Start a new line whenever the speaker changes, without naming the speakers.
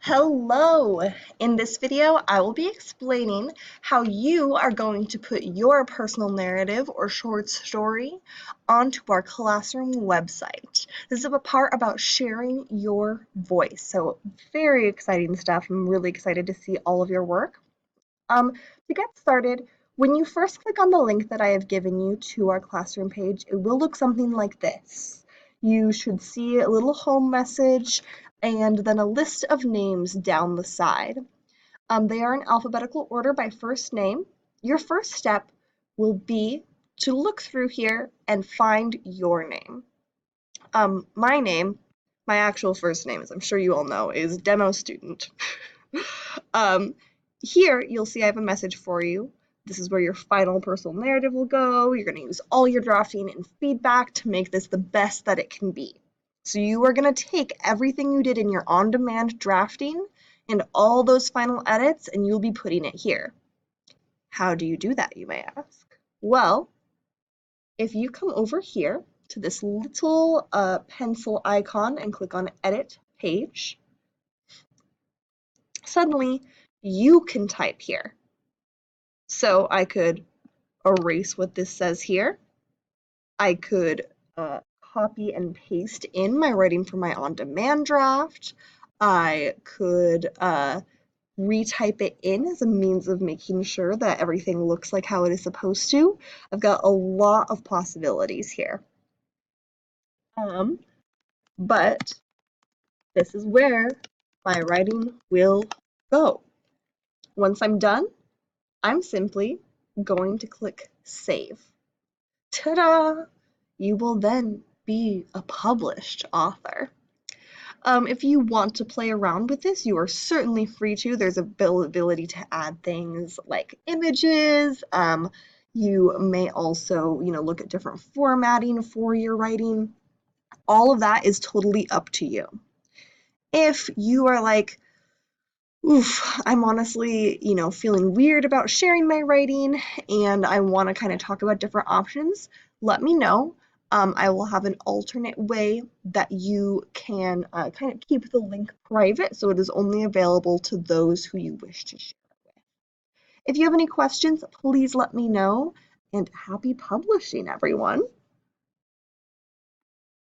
Hello! In this video, I will be explaining how you are going to put your personal narrative or short story onto our classroom website. This is a part about sharing your voice. So very exciting stuff. I'm really excited to see all of your work. To get started, when you first click on the link that I have given you to our classroom page, it will look something like this. You should see a little home message and then a list of names down the side. They are in alphabetical order by first name. Your first step will be to look through here and find your name. My name, my actual first name, as I'm sure you all know, is Demo Student. um, Here, you'll see I have a message for you. This is where your final personal narrative will go. You're going to use all your drafting and feedback to make this the best that it can be. So you are going to take everything you did in your on-demand drafting and all those final edits, and you'll be putting it here. How do you do that, you may ask? Well, if you come over here to this little pencil icon and click on Edit Page, suddenly you can type here. So I could erase what this says here. I could copy and paste in my writing from my on-demand draft. I could retype it in as a means of making sure that everything looks like how it is supposed to. I've got a lot of possibilities here. But this is where my writing will go. Once I'm done, I'm simply going to click Save. Ta-da! You will then be a published author. If you want to play around with this, you are certainly free to. There's ability to add things like images. You may also, look at different formatting for your writing. All of that is totally up to you. If you are like, oof, I'm honestly, feeling weird about sharing my writing and I want to kind of talk about different options, let me know. I will have an alternate way that you can kind of keep the link private so it is only available to those who you wish to share it with. If you have any questions, please let me know, and happy publishing, everyone.